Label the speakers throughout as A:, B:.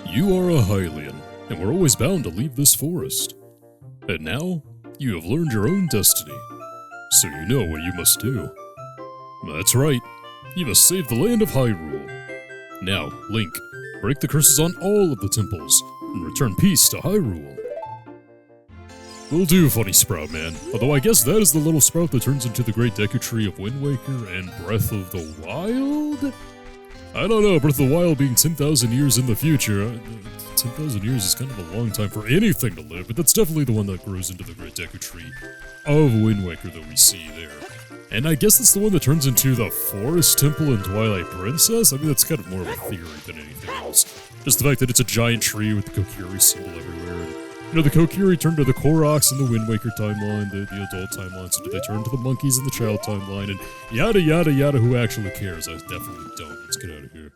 A: You are a Hylian, and were always bound to leave this forest. And now, you have learned your own destiny, so you know what you must do. That's right, you must save the land of Hyrule. Now, Link, break the curses on all of the temples, and return peace to Hyrule. Will do, Funny Sprout Man, although I guess that is the little sprout that turns into the Great Deku Tree of Wind Waker and Breath of the Wild? I don't know, Breath of the Wild being 10,000 years in the future, 10,000 years is kind of a long time for anything to live, but that's definitely the one that grows into the Great Deku Tree of Wind Waker that we see there. And I guess that's the one that turns into the Forest Temple in Twilight Princess? I mean, that's kind of more of a theory than anything else. Just the fact that it's a giant tree with the Kokiri symbol everywhere. And, you know, the Kokiri turned to the Koroks in the Wind Waker timeline, the adult timeline, so did they turn to the monkeys in the child timeline, and yada yada yada, who actually cares? I definitely don't. Let's get out of here.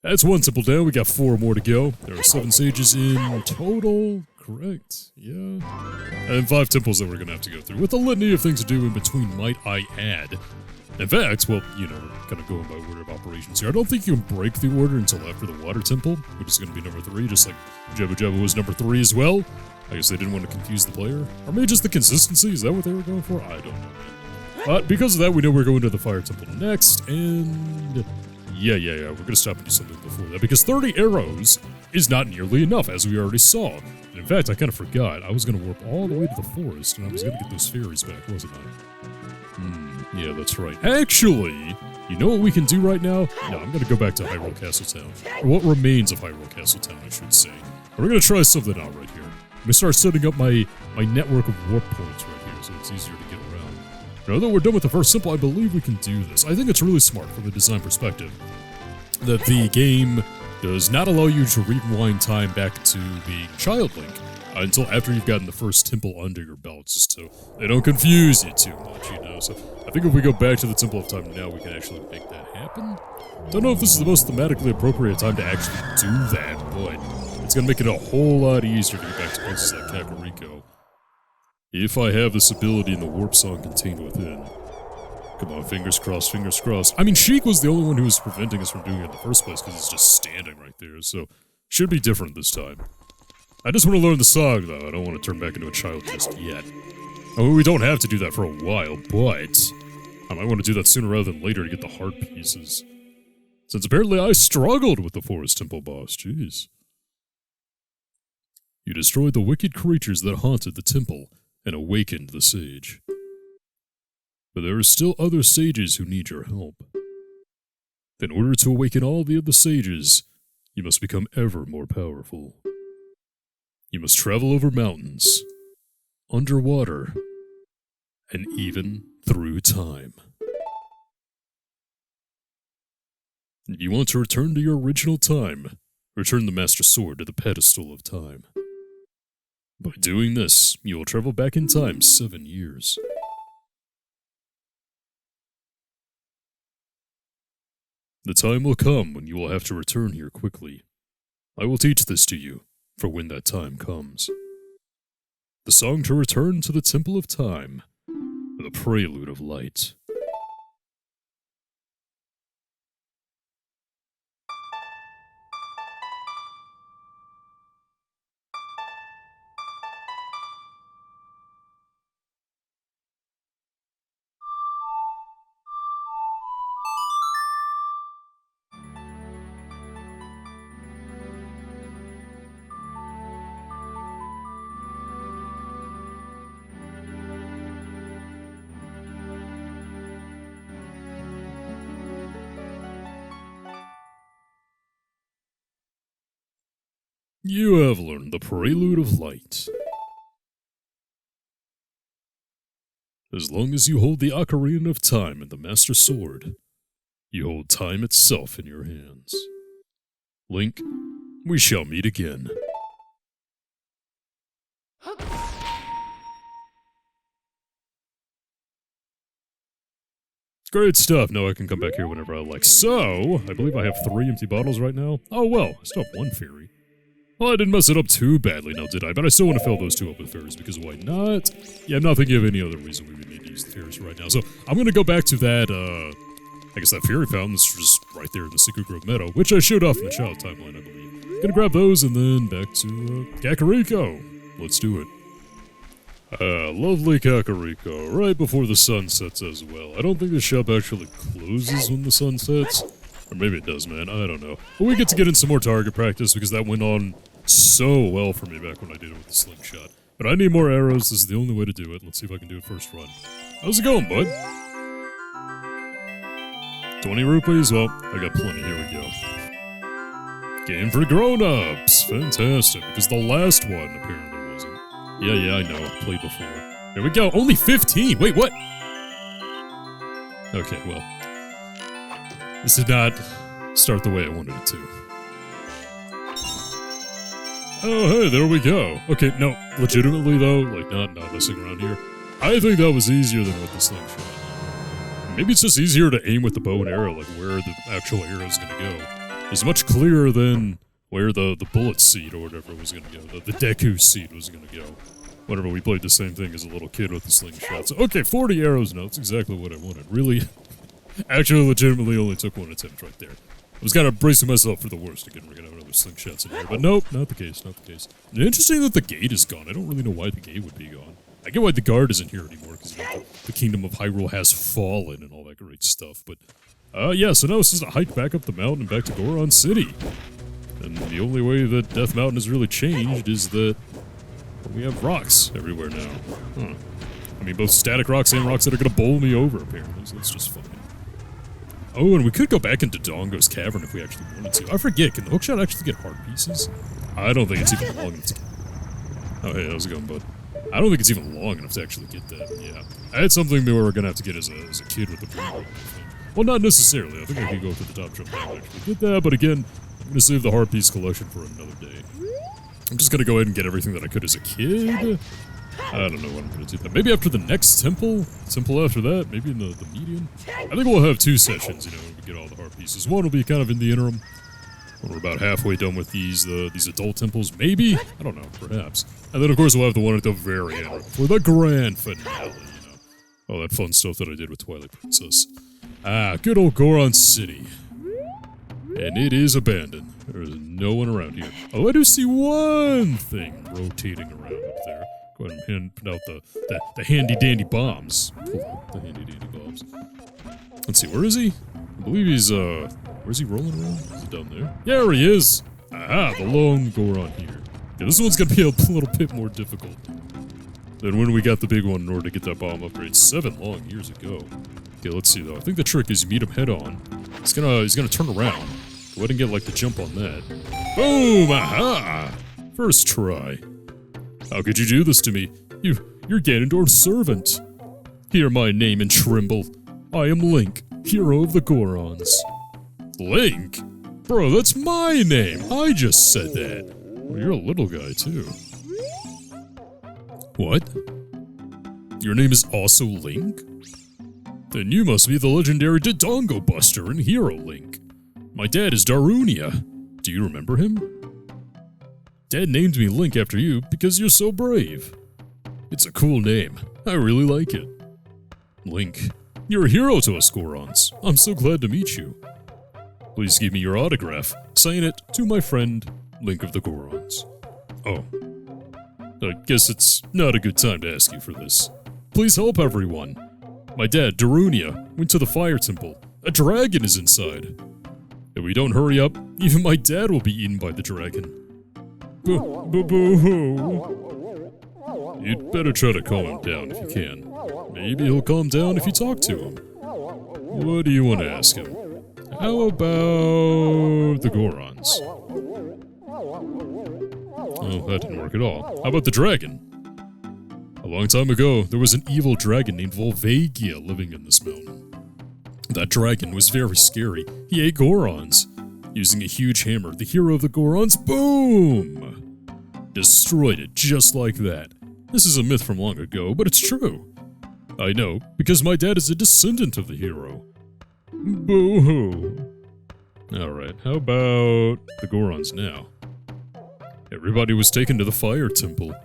A: That's one temple down, we got 4 more to go. There are 7 sages in total, correct? Yeah. And 5 temples that we're gonna have to go through, with a litany of things to do in between, might I add. In fact, well, you know, we're kind of going by order of operations here. I don't think you can break the order until after the water temple, which is going to be number 3, just like Jabba Jabba was number 3 as well. I guess they didn't want to confuse the player. Or maybe just the consistency, is that what they were going for? I don't know, man. But because of that, we know we're going to the fire temple next, and yeah, we're going to stop and do something before that, because 30 arrows is not nearly enough, as we already saw. And in fact, I kind of forgot. I was going to warp all the way to the forest, and I was going to get those fairies back, wasn't I? Yeah, that's right. Actually, you know what we can do right now? No, I'm going to go back to Hyrule Castle Town. Or what remains of Hyrule Castle Town, I should say. And we're going to try something out right here. I'm going to start setting up my network of warp points right here, so it's easier to get around. Now that we're done with the first temple, I believe we can do this. I think it's really smart from a design perspective that the game does not allow you to rewind time back to being Child Link until after you've gotten the first temple under your belt, just so they don't confuse you too much, you know. So I think if we go back to the Temple of Time now, we can actually make that happen. Don't know if this is the most thematically appropriate time to actually do that, but it's going to make it a whole lot easier to get back to places like Kakariko. If I have this ability in the warp song contained within. Come on, fingers crossed, fingers crossed. I mean, Sheik was the only one who was preventing us from doing it in the first place, because he's just standing right there, so should be different this time. I just want to learn the song, though. I don't want to turn back into a child just yet. I mean, we don't have to do that for a while, but I might want to do that sooner rather than later to get the heart pieces. Since apparently I struggled with the Forest Temple boss, jeez. You destroyed the wicked creatures that haunted the temple and awakened the sage. But there are still other sages who need your help. In order to awaken all the other sages, you must become ever more powerful. You must travel over mountains, underwater, and even through time. If you want to return to your original time, return the Master Sword to the pedestal of time. By doing this, you will travel back in time 7 years. The time will come when you will have to return here quickly. I will teach this to you, for when that time comes. The song to return to the Temple of Time, the Prelude of Light. You have learned the Prelude of Light. As long as you hold the Ocarina of Time and the Master Sword, you hold time itself in your hands. Link, we shall meet again. Great stuff, now I can come back here whenever I like. So, I believe I have 3 empty bottles right now. Oh well, I still have 1 fairy. Well, I didn't mess it up too badly now, did I? But I still want to fill those 2 up with fairies, because why not? Yeah, I'm not thinking of any other reason we would need to use the fairies right now. So, I'm going to go back to that, I guess that fairy fountain that's just right there in the Secret Grove Meadow, which I showed off in the child timeline, I believe. Gonna grab those and then back to Kakariko. Let's do it. Lovely Kakariko, right before the sun sets as well. I don't think the shop actually closes when the sun sets. Or maybe it does, man, I don't know. But we get to get in some more target practice because that went on so well for me back when I did it with the slingshot. But I need more arrows, this is the only way to do it. Let's see if I can do it first run. How's it going, bud? 20 rupees? Well, I got plenty, here we go. Game for grown-ups! Fantastic, because the last one apparently wasn't. Yeah, I know, I've played before. Here we go, only 15! Wait, what? Okay, well. This did not start the way I wanted it to. Oh, hey, there we go. Okay, no, legitimately though, like not messing around here. I think that was easier than with the slingshot. Maybe it's just easier to aim with the bow and arrow, like where the actual arrow is gonna go. It's much clearer than where the bullet seed or whatever was gonna go, the Deku seed was gonna go. Whenever we played the same thing as a little kid with the slingshot. So, okay, 40 arrows now, that's exactly what I wanted. Really, actually legitimately only took one attempt right there. I was kind of bracing myself for the worst again, we're gonna have another slingshots in here, but nope, not the case, not the case. And interesting that the gate is gone, I don't really know why the gate would be gone. I get why the guard isn't here anymore, because the kingdom of Hyrule has fallen and all that great stuff, but... yeah, so now it's just a hike back up the mountain and back to Goron City. And the only way that Death Mountain has really changed is that we have rocks everywhere now. Huh. I mean, both static rocks and rocks that are gonna bowl me over, apparently, so that's just fine. Oh, and we could go back into Dongo's Cavern if we actually wanted to. I forget, can the hookshot actually get heart pieces? I don't think it's even long enough to get... Oh, hey, how's it going, bud? I don't think it's even long enough to actually get that, yeah. I had something we were gonna have to get as a kid with the dream. Well, not necessarily. I think I could go for the top jump and actually get that, but again, I'm gonna save the heart piece collection for another day. I'm just gonna go ahead and get everything that I could as a kid. I don't know what I'm gonna do. But maybe after the next temple after that, maybe in the median. I think we'll have 2 sessions, you know, when we get all the heart pieces. One will be kind of in the interim, when we're about halfway done with these adult temples, maybe? I don't know, perhaps. And then of course we'll have the one at the very end, for the grand finale, you know. All that fun stuff that I did with Twilight Princess. Ah, good old Goron City. And it is abandoned. There's no one around here. Oh, I do see one thing rotating around up there. Go ahead and put out the handy-dandy bombs. Pull out the handy-dandy bombs. Let's see, where is he? I believe he's, where's he rolling around? Is he down there? There he is! Aha, the lone Goron here. Yeah, this one's gonna be a little bit more difficult than when we got the big one in order to get that bomb upgrade 7 long years ago. Okay, let's see though. I think the trick is you meet him head on. He's gonna turn around. Go ahead and get like the jump on that. Boom! Aha! First try. How could you do this to me? You're Ganondorf's servant. Hear my name and tremble. I am Link, hero of the Gorons. Link? Bro, that's my name. I just said that. Well, you're a little guy too. What? Your name is also Link? Then you must be the legendary Dodongo Buster and Hero Link. My dad is Darunia. Do you remember him? Dad named me Link after you because you're so brave. It's a cool name. I really like it. Link, you're a hero to us Gorons. I'm so glad to meet you. Please give me your autograph. Sign it to my friend, Link of the Gorons. Oh. I guess it's not a good time to ask you for this. Please help everyone. My dad, Darunia, went to the fire temple. A dragon is inside. If we don't hurry up, even my dad will be eaten by the dragon. Boo-hoo. You'd better try to calm him down if you can. Maybe he'll calm down if you talk to him. What do you want to ask him? How about the Gorons? Oh, that didn't work at all. How about the dragon? A long time ago, there was an evil dragon named Volvagia living in this mountain. That dragon was very scary. He ate Gorons. Using a huge hammer, the hero of the Gorons, boom! Destroyed it just like that. This is a myth from long ago, but it's true. I know, because my dad is a descendant of the hero. Boo-hoo. Alright, how about the Gorons now? Everybody was taken to the fire temple.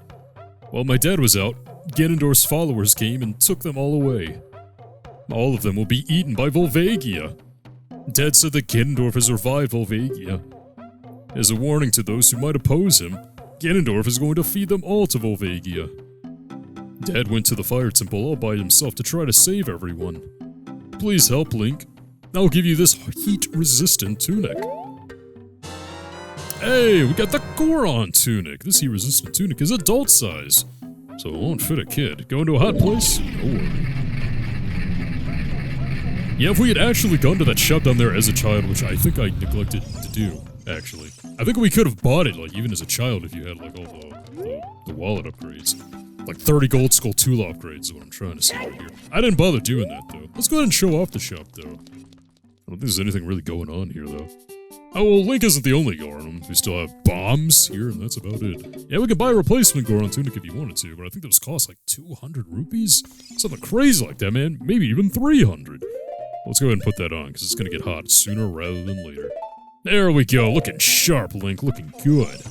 A: While my dad was out, Ganondorf's followers came and took them all away. All of them will be eaten by Volvagia. Dad said that Ganondorf has revived Volvagia. As a warning to those who might oppose him, Ganondorf is going to feed them all to Volvagia. Dad went to the fire temple all by himself to try to save everyone. Please help, Link. I'll give you this heat-resistant tunic. Hey, we got the Goron tunic. This heat-resistant tunic is adult size, so it won't fit a kid. Go into a hot place? No worry. Yeah, if we had actually gone to that shop down there as a child, which I think I neglected to do, actually. I think we could have bought it, like, even as a child if you had, like, all the wallet upgrades. Like 30 gold skull tool upgrades is what I'm trying to say right here. I didn't bother doing that, though. Let's go ahead and show off the shop, though. I don't think there's anything really going on here, though. Oh, well, Link isn't the only Goron. We still have bombs here, and that's about it. Yeah, we could buy a replacement Goron tunic if you wanted to, but I think those cost like 200 rupees? Something crazy like that, man. Maybe even 300. Let's go ahead and put that on, because it's going to get hot sooner rather than later. There we go. Looking sharp, Link. Looking good.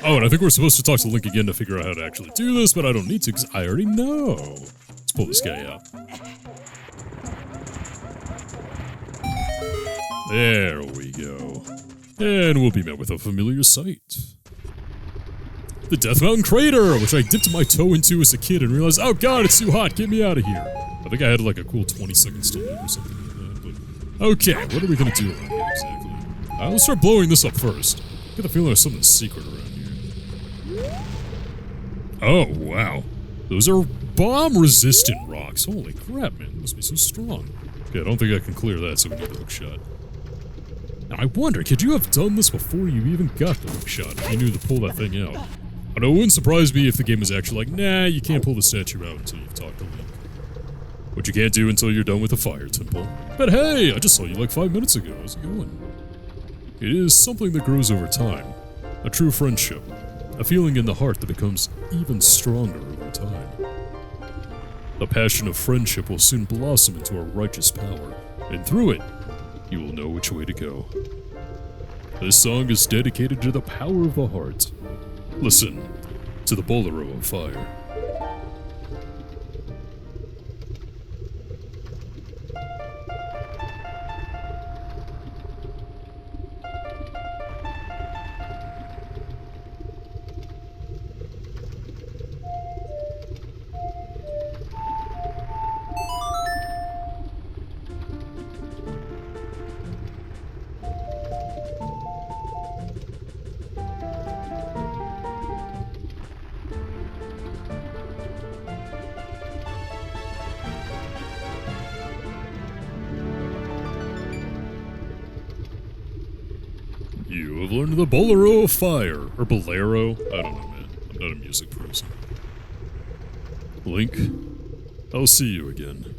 A: Oh, and I think we're supposed to talk to Link again to figure out how to actually do this, but I don't need to, because I already know. Let's pull this guy out. There we go. And we'll be met with a familiar sight. The Death Mountain Crater, which I dipped my toe into as a kid and realized, oh god, it's too hot, get me out of here. I think I had like a cool 20 seconds to live or something like that, but... Okay, what are we gonna do around here exactly? Let's start blowing this up first. I get the feeling there's something secret around here. Oh, wow. Those are bomb-resistant rocks. Holy crap, man, they must be so strong. Okay, I don't think I can clear that, so we need the hook shot. Now, I wonder, could you have done this before you even got the hook shot, if you knew to pull that thing out? I know it wouldn't surprise me if the game was actually like, nah, you can't pull the statue out until you've talked to Link. Which you can't do until you're done with the fire temple. But hey, I just saw you like 5 minutes ago. How's it going? It is something that grows over time. A true friendship. A feeling in the heart that becomes even stronger over time. The passion of friendship will soon blossom into a righteous power, and through it, you will know which way to go. This song is dedicated to the power of the heart. Listen to the Bolero of Fire. You have learned the Bolero of Fire, or Bolero, I don't know, man. I'm not a music person. Link, I'll see you again.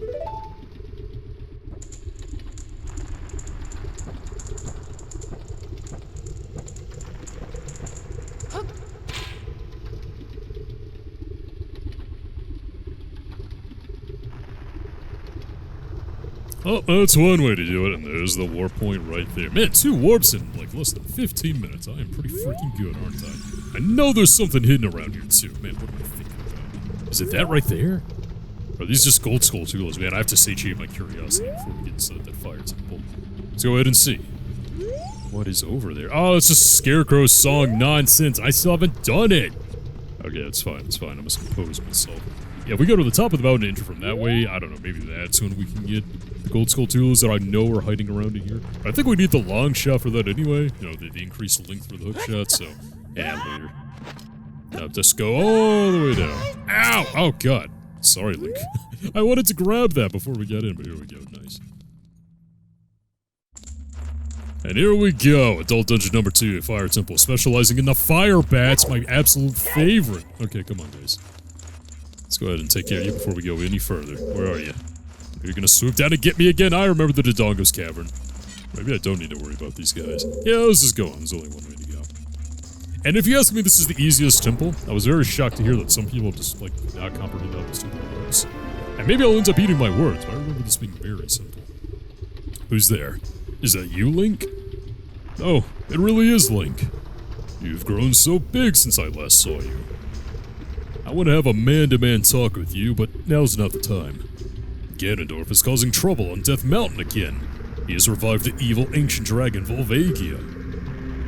A: Oh, that's one way to do it, and there's the warp point right there. Man, 2 warps in like less than 15 minutes. I am pretty freaking good, aren't I? I know there's something hidden around here too. Man, what am I thinking about? Is it that right there? Or are these just gold skull tools? Man, I have to satiate my curiosity before we get inside that fire temple. Let's go ahead and see. What is over there? Oh, it's a Scarecrow song nonsense. I still haven't done it. Okay, it's fine, it's fine. I must compose myself. Yeah, if we go to the top of the mountain and enter from that way, I don't know, maybe that's when we can get the gold skull tools that I know are hiding around in here. I think we need the long shot for that anyway. You know, the increased length for the hook shot, so... Yeah, later. Now just go all the way down. Ow! Oh, God. Sorry, Link. I wanted to grab that before we got in, but here we go. Nice. And here we go. Adult Dungeon number 2, Fire Temple, specializing in the fire bats, my absolute favorite. Okay, come on, guys. Let's go ahead and take care of you before we go any further. Where are you? Are you gonna swoop down and get me again? I remember the Dodongo's Cavern. Maybe I don't need to worry about these guys. Yeah, let's just go on. There's only one way to go. And if you ask me, this is the easiest temple. I was very shocked to hear that some people just, like, not comprehend how this temple works. And maybe I'll end up eating my words, but I remember this being very simple. Who's there? Is that you, Link? Oh, it really is Link. You've grown so big since I last saw you. I want to have a man-to-man talk with you, but now's not the time. Ganondorf is causing trouble on Death Mountain again. He has revived the evil ancient dragon Volvagia.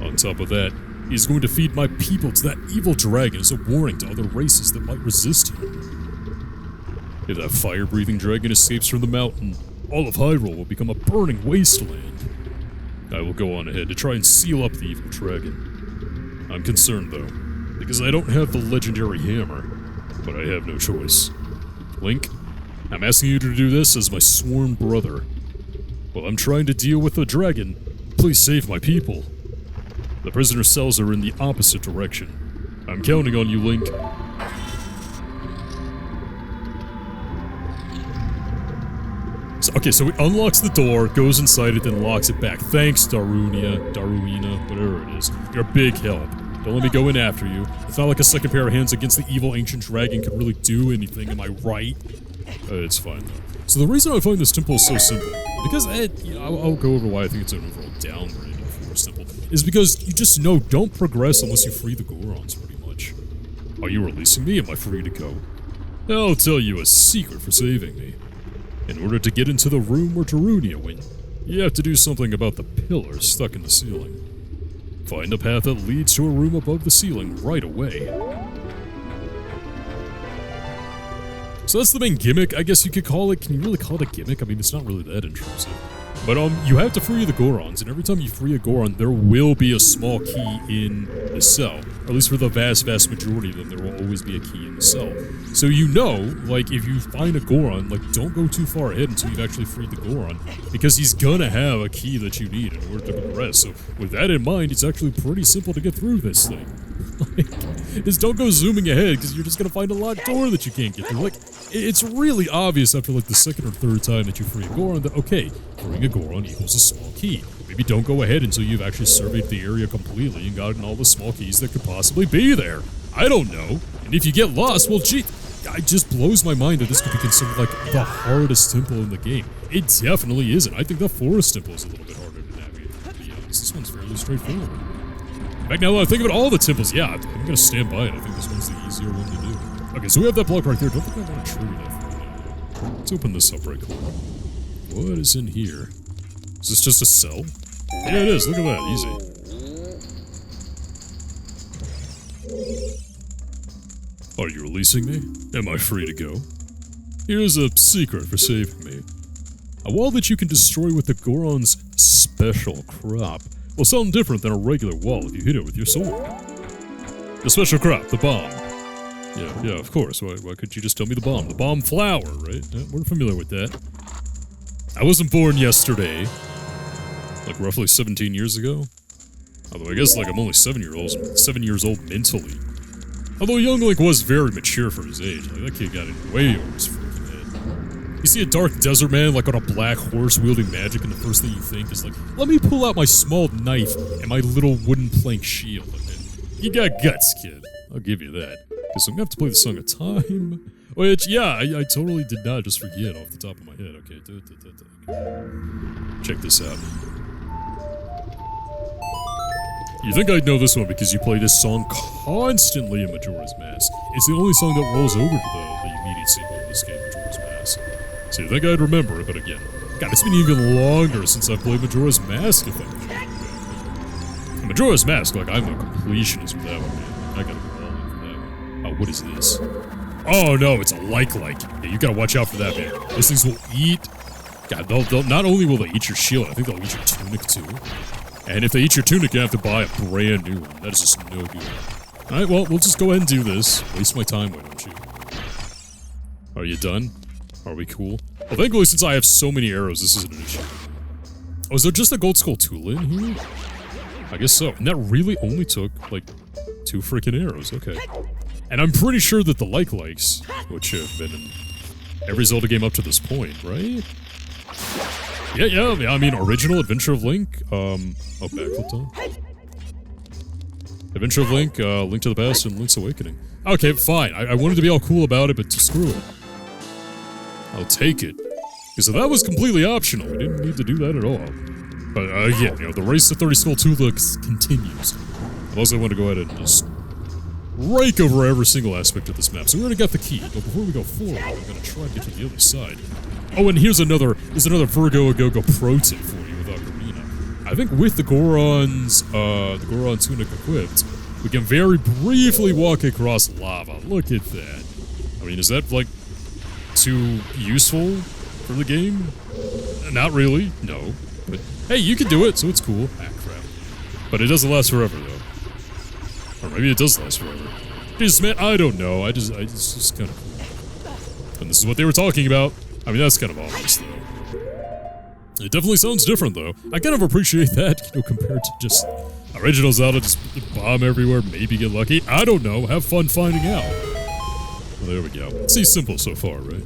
A: On top of that, he's going to feed my people to that evil dragon as a warning to other races that might resist him. If that fire-breathing dragon escapes from the mountain, all of Hyrule will become a burning wasteland. I will go on ahead to try and seal up the evil dragon. I'm concerned, though, because I don't have the legendary hammer, but I have no choice. Link, I'm asking you to do this as my sworn brother. While I'm trying to deal with the dragon, please save my people. The prisoner cells are in the opposite direction. I'm counting on you, Link. So it unlocks the door, goes inside it, then locks it back. Thanks, Darunia, whatever it is. You're a big help. Don't let me go in after you. It's not like a second pair of hands against the evil ancient dragon could really do anything, am I right? It's fine, though. So the reason I find this temple is so simple, because I'll go over why I think it's an overall downgrade for simple, is because you just know don't progress unless you free the Gorons, pretty much. Are you releasing me? Am I free to go? I'll tell you a secret for saving me. In order to get into the room where Darunia went, you have to do something about the pillars stuck in the ceiling. Find a path that leads to a room above the ceiling right away. So that's the main gimmick, I guess you could call it. Can you really call it a gimmick? I mean, it's not really that intrusive. But you have to free the Gorons, and every time you free a Goron, there will be a small key in the cell. Or at least for the vast majority of them, there will always be a key in the cell. So you know, like, if you find a Goron, like, don't go too far ahead until you've actually freed the Goron, because he's gonna have a key that you need in order to progress. So with that in mind, it's actually pretty simple to get through this thing. Like, just don't go zooming ahead, because you're just gonna find a locked door that you can't get through. Like, it's really obvious after, like, the second or third time that you free a Goron that, okay, freeing a Goron equals a small key. Maybe don't go ahead until you've actually surveyed the area completely and gotten all the small keys that could possibly be there. I don't know. And if you get lost, well, gee, it just blows my mind that this could be considered, like, the hardest temple in the game. It definitely isn't. I think the forest temple is a little bit harder to navigate, to be honest. This one's fairly straightforward. In fact, now that I think of it, all the temples, yeah, I'm gonna stand by it. I think this one's the easier one to do. Okay, so we have that block right there. Don't think I want to trigger that for now. Let's open this up right quick. What is in here? Is this just a cell? Yeah, it is. Look at that. Easy. Are you releasing me? Am I free to go? Here's a secret for saving me. A wall that you can destroy with the Goron's special crop will sound different than a regular wall if you hit it with your sword. The special crop, the bomb. Yeah, of course. Why couldn't you just tell me the bomb? The bomb flower, right? Yeah, we're familiar with that. I wasn't born yesterday. Like, roughly 17 years ago. Although I guess, like, I'm only 7 years old mentally. Although young Link was very mature for his age. Like, that kid got in way over his freaking head. You see a dark desert man, like, on a black horse wielding magic, and the first thing you think is, like, let me pull out my small knife and my little wooden plank shield. And you got guts, kid. I'll give you that. Okay, so I'm gonna have to play the Song of Time. Which, yeah, I totally did not just forget off the top of my head. Okay, check this out. You think I'd know this one because you play this song constantly in Majora's Mask. It's the only song that rolls over to the immediate sequel of this game, Majora's Mask. So you think I'd remember it, but again, God, it's been even longer since I've played Majora's Mask, if I'm Majora's Mask, like, I'm a completionist with that one, man. I gotta go all in for that one. Oh, what is this? Oh no, it's a like. Yeah, you gotta watch out for that, man. Those things will eat. God, they'll not only will they eat your shield, I think they'll eat your tunic too. And if they eat your tunic, you have to buy a brand new one. That is just no good. Alright, well, we'll just go ahead and do this. Waste my time, why don't you? Are you done? Are we cool? Well, thankfully, since I have so many arrows, this isn't an issue. Oh, is there just a Gold Skull tool in here? I guess so. And that really only took, like, 2 freaking arrows. Okay. And I'm pretty sure that the likes, which have been in every Zelda game up to this point, right? Yeah, I mean, original Adventure of Link, backflip time. Adventure of Link, Link to the Past, and Link's Awakening. Okay, fine. I wanted to be all cool about it, but screw it. I'll take it. Because that was completely optional. We didn't need to do that at all. But again, you know, the race to 30 Skull 2 looks continues. Unless I want to go ahead and just rake over every single aspect of this map. So we already got the key, but before we go forward, we're going to try to get to the other side. Oh, and there's another Virgo A Go-Go pro tip for you with Ocarina. I think with the Goron tunic equipped, we can very briefly walk across lava. Look at that. I mean, is that, like, too useful for the game? Not really, no. But, hey, you can do it, so it's cool. Ah, crap. But it doesn't last forever, though. Or maybe it does last forever. Jesus, man, I don't know. It's just kind of cool. And this is what they were talking about. I mean, that's kind of obvious, though. It definitely sounds different, though. I kind of appreciate that, you know, compared to just original Zelda, just bomb everywhere, maybe get lucky. I don't know. Have fun finding out. Well, there we go. Seems simple so far, right?